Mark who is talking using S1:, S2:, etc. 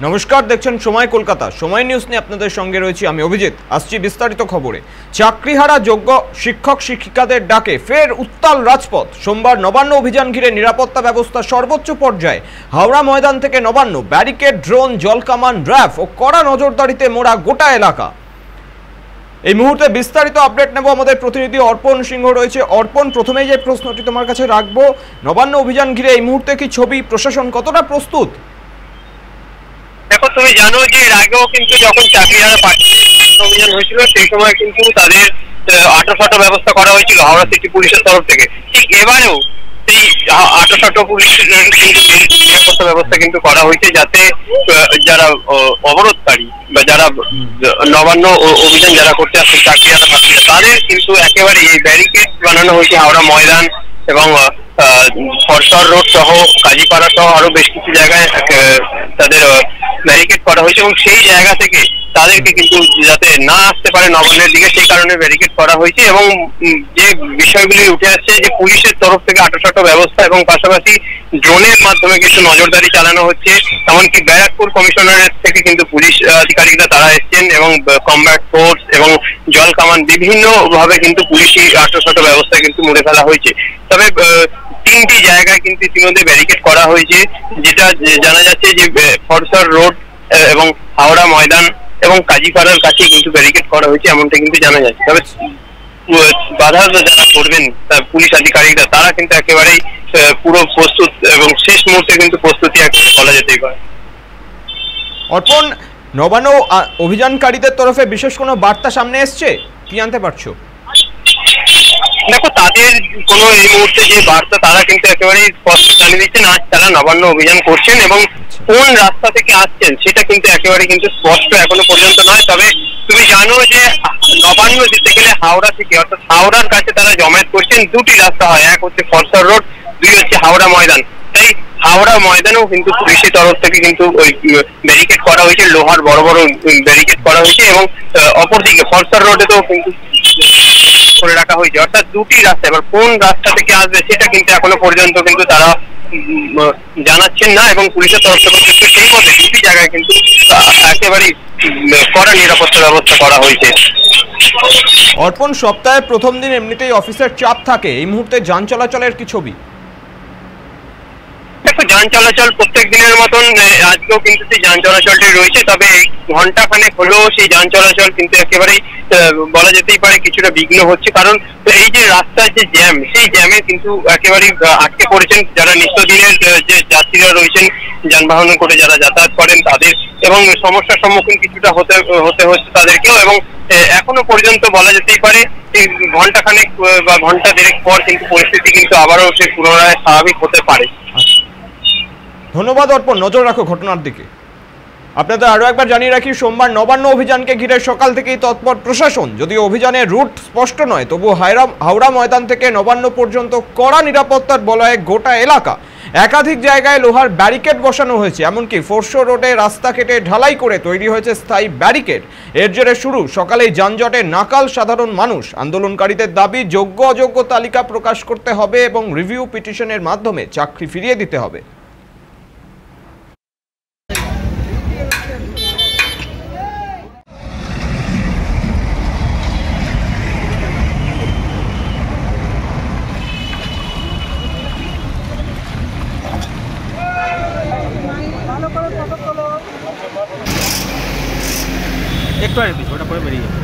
S1: নমস্কার, দেখছেন সময় কলকাতা। সময় নিউজ নিয়ে আপনাদের সঙ্গে রয়েছি আমি অভিজিৎ। আসছি বিস্তারিত খবরে। চাকরিহারা যোগ্য শিক্ষক শিক্ষিকাদের ডাকে ফের উত্তাল রাজপথ। সোমবার নবান্ন অভিযান ঘিরে নিরাপত্তা ব্যবস্থা সর্বোচ্চ পর্যায়ে। হাওড়া ময়দান থেকে নবান্ন, ব্যারিকেড, ড্রোন, জলকামান, র্যাফ ও কড়া নজরদারিতে মোড়া গোটা এলাকা। এই মুহূর্তে বিস্তারিত আপডেট নেব, আমাদের প্রতিনিধি অর্পণ সিংহ রয়েছে। অর্পণ, প্রথমেই যে প্রশ্নটি তোমার কাছে রাখবো, নবান্ন অভিযান ঘিরে এই মুহূর্তে কি ছবি, প্রশাসন কতটা প্রস্তুত?
S2: দেখো, তুমি জানো যে এর আগেও কিন্তু যখন চাকরিহারা অভিযান হয়েছিল সেই সময় কিন্তু তাদের আটোসাটো ব্যবস্থা করা হয়েছিল হাওড়া সিটি পুলিশের তরফ থেকে। ঠিক এবারেও সেই আটোসাটো পুলিশের নিরাপত্তা ব্যবস্থা কিন্তু করা হয়েছে, যাতে যারা অবরোধকারী বা যারা নবান্ন অভিযান যারা করতে আসছে চাকরিহারা প্রার্থীরা, তাদের কিন্তু একেবারে এই ব্যারিকেড বানানো হয়েছে হাওড়া ময়দান এবং ফরসর রোড সহ কাজীপাড়া সহ আরো বেশ কিছু জায়গায় তাদের ব্যারিকেড করা হয়েছে এবং সেই জায়গা থেকে তাদেরকে কিন্তু যাতে না আসতে পারে নবান্নের দিকে, সেই কারণে ব্যারিকেড করা হয়েছে। এবং যে বিষয়গুলি উঠে আসছে যে পুলিশের তরফ থেকে আটোসাটো ব্যবস্থা এবং পাশাপাশি ড্রোনের মাধ্যমে কিন্তু নজরদারি চালানো হচ্ছে। এমনকি ব্যারাকপুর কমিশনারের থেকে কিন্তু পুলিশ আধিকারিকরা তারা এসছেন এবং কমব্যাট ফোর্স এবং জল কামান বিভিন্ন ভাবে কিন্তু পুলিশি আটোসাটো ব্যবস্থা কিন্তু মুড়ে ফেলা হয়েছে। তবে তিনটি জায়গায় কিন্তু ইতিমধ্যে ব্যারিকেড করা হয়েছে, যেটা জানা যাচ্ছে যে ফরসর রোড এবং হাওড়া ময়দান এবং কাজীপাড়ার কাছে কিন্তু ব্যারিকেড করা হয়েছে, এমনটা কিন্তু জানা যাচ্ছে। তবে বাধা যারা করবেন পুলিশ আধিকারিকরা, তারা কিন্তু একেবারেই পুরো প্রস্তুত এবং শেষ মুহূর্তে কিন্তু প্রস্তুতি বলা যেতেই পারে।
S1: অর্পণ, নবান্ন অভিযানকারীদের তরফে বিশেষ কোনো বার্তা সামনে এসছে, কি জানতে পারছো?
S2: দেখো, তাদের কোনো এই মুহূর্তে যে বার্তা তারা কিন্তু একেবারেই স্পষ্ট জানিয়ে দিচ্ছেন আজ তারা নবান্ন অভিযান করছেন এবং কোন রাস্তা থেকে আসছেন সেটা কিন্তু একেবারে কিন্তু স্পষ্ট এখনো পর্যন্ত নয়। তবে তুমি জানো যে নবান্ন যেতে গেলে হাওড়া থেকে, অর্থাৎ হাওড়ার কাছে তারা জমায়েত করছেন। দুটি রাস্তা হয়, এক হচ্ছে ফরসর রোড, দুই হচ্ছে হাওড়া ময়দান। তাই হাওড়া ময়দানেও কিন্তু পুলিশের তরফ থেকে কিন্তু ওই ব্যারিকেড করা হয়েছে, লোহার বড় বড় ব্যারিকেড করা হয়েছে এবং অপরদিকে ফরসর রোডেতেও কিন্তু করে রাখা হয়েছে। অর্থাৎ দুটি রাস্তা, এবার কোন রাস্তা থেকে আসবে সেটা কিন্তু এখনো পর্যন্ত কিন্তু তারা জানাচ্ছেন না এবং পুলিশের তরফ থেকে কিন্তু সেই মধ্যে দুটি জায়গায় কিন্তু একেবারেই কড়া নিরাপত্তা ব্যবস্থা করা হয়েছে।
S1: অর্পণ, সপ্তাহের প্রথম দিন এমনিতেই অফিসের চাপ থাকে, এই মুহূর্তে যান চলাচলের কি ছবি?
S2: দেখো, যান চলাচল প্রত্যেক দিনের মতন আজকেও কিন্তু সেই যান চলাচলটি রয়েছে। তবে ঘন্টা খানেক হলেও সেই যান চলাচল কিন্তু একেবারেই বলা যেতেই পারে কিছুটা বিঘ্ন হচ্ছে, কারণ এই যে রাস্তার যে জ্যাম, সেই জ্যামে কিন্তু একেবারেই আটকে পড়েছেন যারা নিত্যদিনের যে যাত্রীরা রয়েছেন, যানবাহন করে যারা যাতায়াত করেন তাদের, এবং সমস্যার সম্মুখীন কিছুটা হতে হচ্ছে তাদেরকেও। এবং এখনো পর্যন্ত বলা যেতেই পারে ঘন্টা খানেক বা ঘন্টা দেড়েক পর কিন্তু পরিস্থিতি কিন্তু আবারও সে পুনরায় স্বাভাবিক হতে পারে।
S1: ধন্যবাদ অর্পণ, নজর রাখো ঘটনার দিকে। আপনাদের আরো একবার জানিয়ে রাখি, সোমবার নবান্ন অভিযানকে ঘিরে সকাল থেকেই তৎপর প্রশাসন। যদিও অভিযানের রুট স্পষ্ট নয়, তবু হাওড়া ময়দান থেকে নবান্ন পর্যন্ত কড়া নিরাপত্তার বলয়ে গোটা এলাকা। একাধিক জায়গায় লোহার ব্যারিকেড বসানো হয়েছে, এমনকি ফোরশো রোডে রাস্তা কেটে ঢালাই করে তৈরি হয়েছে স্থায়ী ব্যারিকেড। এর জেরে শুরু সকালেই যানজটে নাকাল সাধারণ মানুষ। আন্দোলনকারীদের দাবি যোগ্য অযোগ্য তালিকা প্রকাশ করতে হবে এবং রিভিউ পিটিশনের মাধ্যমে চাকরি ফিরিয়ে দিতে হবে।
S3: একটু আর পিছু ওটা পরে বেরিয়ে যাবে।